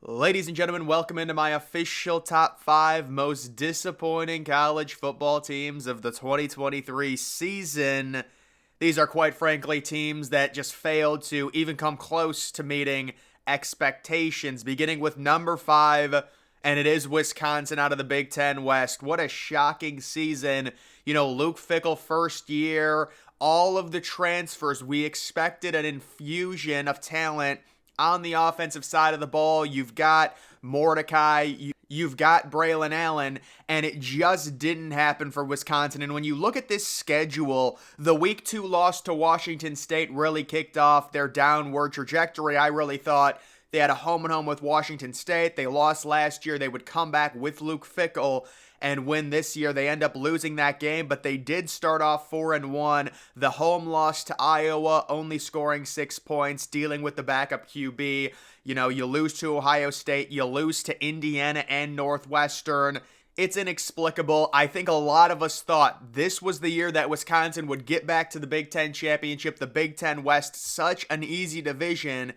Ladies and gentlemen, welcome into my official top 5 most disappointing college football teams of the 2023 season. These are quite frankly teams that just failed to even come close to meeting expectations, beginning with number 5, and it is Wisconsin out of the Big Ten West. What a shocking season. Luke Fickell first year, all of the transfers, we expected an infusion of talent on the offensive side of the ball. You've got Mordecai, you've got Braylon Allen, and it just didn't happen for Wisconsin. And when you look at this schedule, the Week 2 loss to Washington State really kicked off their downward trajectory. I really thought they had a home and home with Washington State. They lost last year. They would come back with Luke Fickell and win this year. They end up losing that game, but they did start off 4-1. The home loss to Iowa, only scoring 6 points, dealing with the backup QB. You lose to Ohio State, you lose to Indiana and Northwestern. It's inexplicable. I think a lot of us thought this was the year that Wisconsin would get back to the Big Ten championship, the Big Ten West, such an easy division,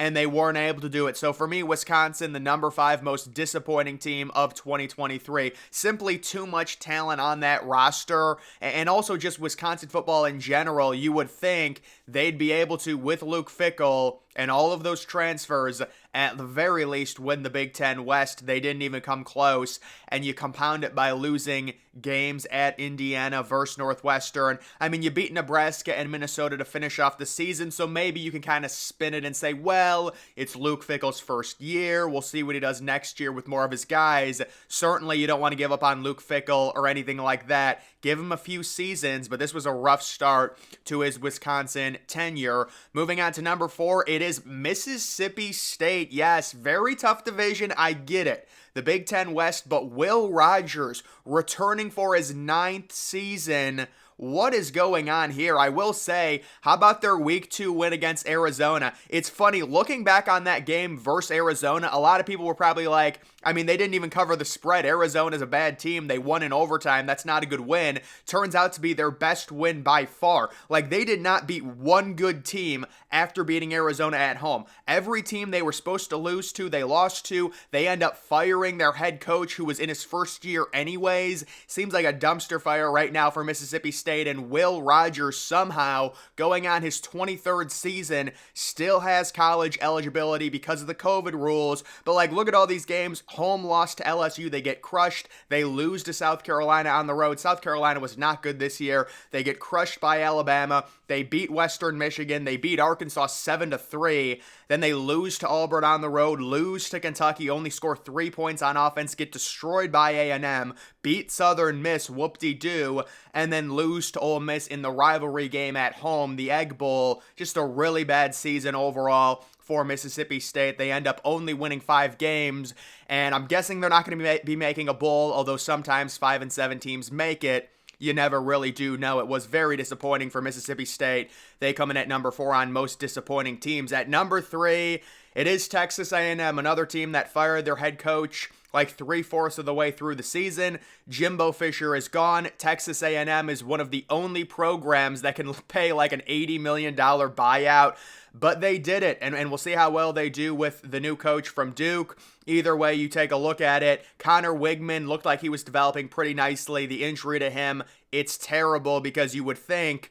and they weren't able to do it. So for me, Wisconsin, the number 5 most disappointing team of 2023. Simply too much talent on that roster, and also just Wisconsin football in general. You would think they'd be able to, with Luke Fickell and all of those transfers, at the very least win the Big Ten West. They didn't even come close, and you compound it by losing games at Indiana versus Northwestern. I mean, you beat Nebraska and Minnesota to finish off the season, so maybe you can kind of spin it and say, well, it's Luke Fickell's first year. We'll see what he does next year with more of his guys. Certainly, you don't want to give up on Luke Fickell or anything like that. Give him a few seasons, but this was a rough start to his Wisconsin tenure. Moving on to number 4, it is Mississippi State. Yes, very tough division. I get it. The Big Ten West, but Will Rogers returning for his 9th season. What is going on here? I will say, how about their Week 2 win against Arizona? It's funny, looking back on that game versus Arizona, a lot of people were probably like, they didn't even cover the spread. Arizona's a bad team. They won in overtime. That's not a good win. Turns out to be their best win by far. Like, they did not beat one good team after beating Arizona at home. Every team they were supposed to lose to, they lost to. They end up firing their head coach, who was in his first year anyways. Seems like a dumpster fire right now for Mississippi State, and Will Rogers somehow, going on his 23rd season, still has college eligibility because of the COVID rules. But look at all these games. Home loss to LSU, they get crushed. They lose to South Carolina on the road. South Carolina was not good this year. They get crushed by Alabama. They beat Western Michigan. They beat Arkansas 7-3. Then they lose to Auburn on the road, lose to Kentucky, only score 3 points on offense, get destroyed by A&M, beat Southern Miss, whoop-de-doo, and then lose to Ole Miss in the rivalry game at home, the Egg Bowl. Just a really bad season overall for Mississippi State. They end up only winning 5 games, and I'm guessing they're not going to be making a bowl, although sometimes 5 and 7 teams make it. You never really do know. It was very disappointing for Mississippi State. They come in at number 4 on most disappointing teams. At number 3, it is Texas A&M, another team that fired their head coach like 3/4 of the way through the season. Jimbo Fisher is gone. Texas A&M is one of the only programs that can pay like an $80 million buyout, but they did it, and we'll see how well they do with the new coach from Duke. Either way you take a look at it, Connor Wigman looked like he was developing pretty nicely. The injury to him, it's terrible, because you would think,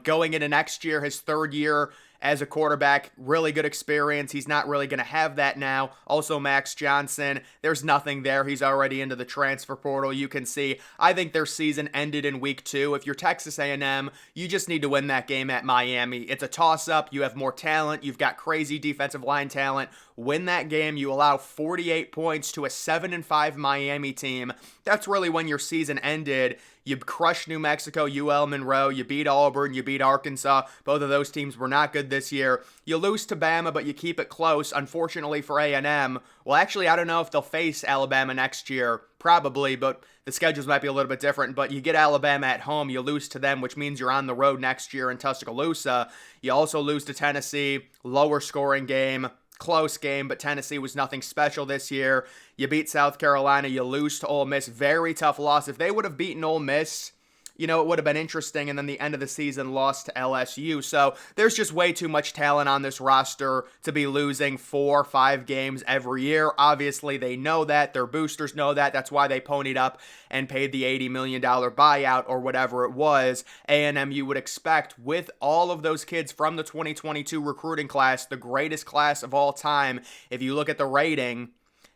going into next year, his 3rd year as a quarterback, really good experience. He's not really going to have that now. Also, Max Johnson, there's nothing there. He's already into the transfer portal. You can see, I think their season ended in Week 2. If you're Texas A&M, you just need to win that game at Miami. It's a toss-up. You have more talent. You've got crazy defensive line talent. Win that game. You allow 48 points to a 7-5 Miami team. That's really when your season ended. You crushed New Mexico, UL Monroe. You beat Auburn. You beat Arkansas. Both of those teams were not good this year. You lose to Bama, but you keep it close. Unfortunately for A&M, well, actually, I don't know if they'll face Alabama next year. Probably, but the schedules might be a little bit different. But you get Alabama at home. You lose to them, which means you're on the road next year in Tuscaloosa. You also lose to Tennessee. Lower scoring game. Close game, but Tennessee was nothing special this year. You beat South Carolina. You lose to Ole Miss. Very tough loss. If they would have beaten Ole Miss, it would have been interesting, and then the end of the season lost to LSU. So there's just way too much talent on this roster to be losing 4 or 5 games every year. Obviously, they know that. Their boosters know that. That's why they ponied up and paid the $80 million buyout or whatever it was. A&M, you would expect, with all of those kids from the 2022 recruiting class, the greatest class of all time, if you look at the rating,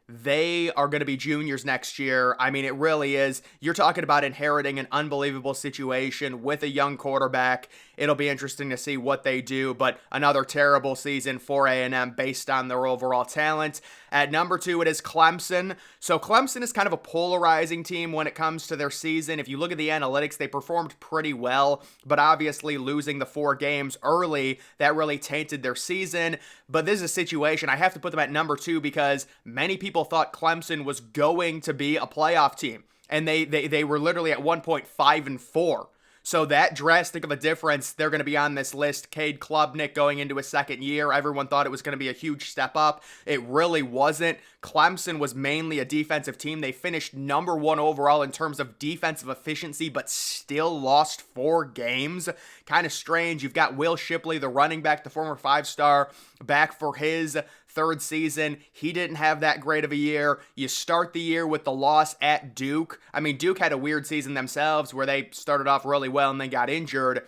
they are going to be juniors next year. I mean, it really is. You're talking about inheriting an unbelievable situation with a young quarterback. It'll be interesting to see what they do, but another terrible season for A&M based on their overall talent. At number 2, it is Clemson. So Clemson is kind of a polarizing team when it comes to their season. If you look at the analytics, they performed pretty well, but obviously losing the 4 games early, that really tainted their season. But this is a situation, I have to put them at number 2 because many people thought Clemson was going to be a playoff team. And they were literally at one point 5-4. So that drastic of a difference, they're going to be on this list. Cade Klubnik going into his second year. Everyone thought it was going to be a huge step up. It really wasn't. Clemson was mainly a defensive team. They finished number 1 overall in terms of defensive efficiency, but still lost 4 games. Kind of strange. You've got Will Shipley, the running back, the former 5-star, back for his 3rd season. He didn't have that great of a year. You start the year with the loss at Duke. I mean, Duke had a weird season themselves where they started off really well and then got injured.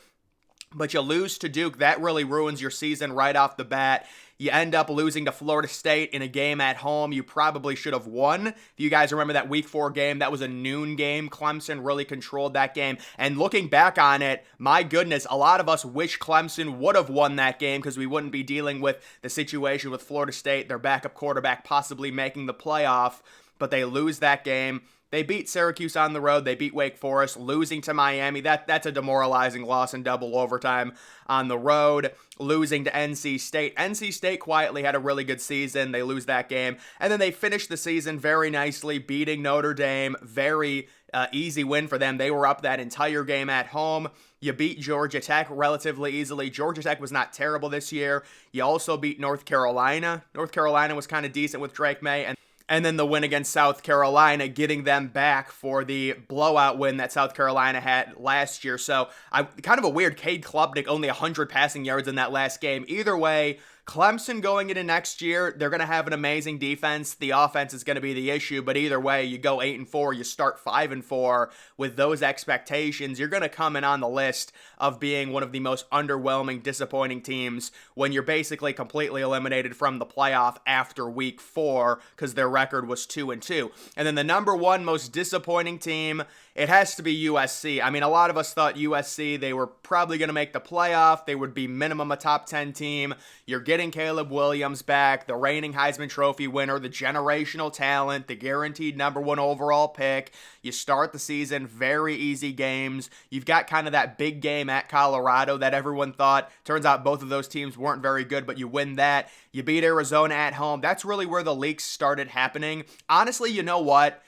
But you lose to Duke. That really ruins your season right off the bat. You end up losing to Florida State in a game at home you probably should have won. If you guys remember that Week 4 game, that was a noon game. Clemson really controlled that game. And looking back on it, my goodness, a lot of us wish Clemson would have won that game because we wouldn't be dealing with the situation with Florida State, their backup quarterback possibly making the playoff. But they lose that game. They beat Syracuse on the road. They beat Wake Forest, losing to Miami. That's a demoralizing loss in double overtime on the road. Losing to NC State. NC State quietly had a really good season. They lose that game. And then they finish the season very nicely, beating Notre Dame. Very easy win for them. They were up that entire game at home. You beat Georgia Tech relatively easily. Georgia Tech was not terrible this year. You also beat North Carolina. North Carolina was kind of decent with Drake May. And then the win against South Carolina, getting them back for the blowout win that South Carolina had last year. So, kind of a weird Cade Klubnik, only 100 passing yards in that last game. Either way, Clemson going into next year, they're going to have an amazing defense. The offense is going to be the issue, but either way, you go 8-4, you start 5-4 with those expectations. You're going to come in on the list of being one of the most underwhelming, disappointing teams when you're basically completely eliminated from the playoff after Week 4 because their record was 2-2. And then the number 1 most disappointing team, it has to be USC. I mean, a lot of us thought USC, they were probably going to make the playoff. They would be minimum a top 10 team. You're getting Caleb Williams back, the reigning Heisman Trophy winner, the generational talent, the guaranteed number 1 overall pick. You start the season, very easy games. You've got kind of that big game at Colorado that everyone thought. Turns out both of those teams weren't very good, but you win that. You beat Arizona at home. That's really where the leaks started happening. Honestly, you know what?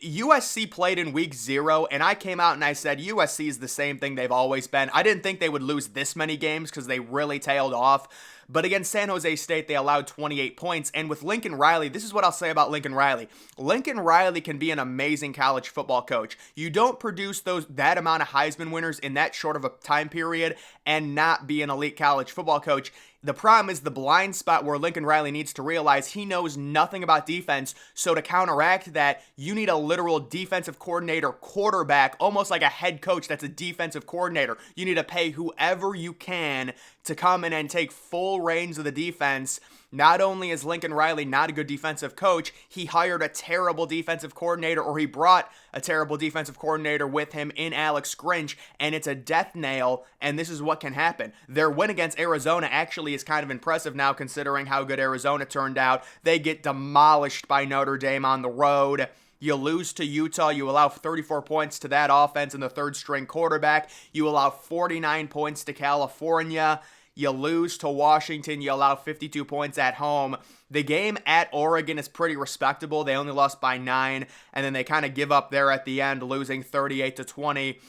USC played in week 0, and I came out and I said USC is the same thing they've always been. I didn't think they would lose this many games because they really tailed off. But against San Jose State, they allowed 28 points. And with Lincoln Riley, this is what I'll say about Lincoln Riley. Lincoln Riley can be an amazing college football coach. You don't produce that amount of Heisman winners in that short of a time period and not be an elite college football coach. The problem is the blind spot where Lincoln Riley needs to realize he knows nothing about defense. So to counteract that, you need a literal defensive coordinator quarterback, almost like a head coach that's a defensive coordinator. You need to pay whoever you can to come in and take full reins of the defense. Not only is Lincoln Riley not a good defensive coach, he hired a terrible defensive coordinator, or he brought a terrible defensive coordinator with him in Alex Grinch, and it's a death nail, and this is what can happen. Their win against Arizona actually is kind of impressive now, considering how good Arizona turned out. They get demolished by Notre Dame on the road. You lose to Utah. You allow 34 points to that offense and the third-string quarterback. You allow 49 points to California. You lose to Washington. You allow 52 points at home. The game at Oregon is pretty respectable. They only lost by 9, and then they kind of give up there at the end, losing 38-20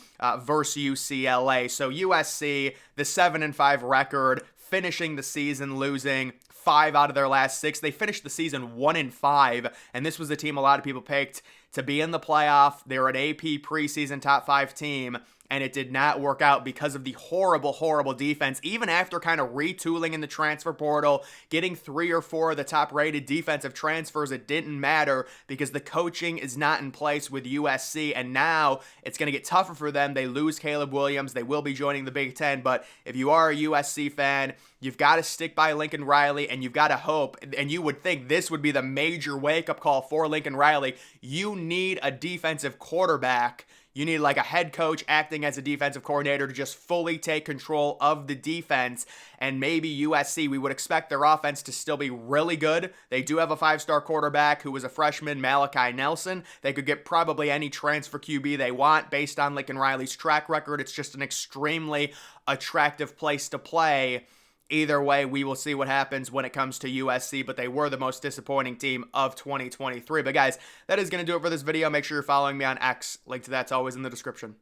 versus UCLA. So USC, the 7-5 record, finishing the season losing 5 out of their last 6. They finished the season 1-5, and this was the team a lot of people picked to be in the playoff. They were an AP preseason top 5 team, and it did not work out because of the horrible, horrible defense. Even after kind of retooling in the transfer portal, getting 3 or 4 of the top-rated defensive transfers, it didn't matter because the coaching is not in place with USC, and now it's going to get tougher for them. They lose Caleb Williams. They will be joining the Big Ten, but if you are a USC fan, you've got to stick by Lincoln Riley, and you've got to hope, and you would think this would be the major wake-up call for Lincoln Riley. You need a defensive quarterback. You need like a head coach acting as a defensive coordinator to just fully take control of the defense. And maybe USC, we would expect their offense to still be really good. They do have a 5-star quarterback who was a freshman, Malachi Nelson. They could get probably any transfer QB they want based on Lincoln Riley's track record. It's just an extremely attractive place to play. Either way, we will see what happens when it comes to USC, but they were the most disappointing team of 2023. But guys, that is going to do it for this video. Make sure you're following me on X. Link to that's always in the description.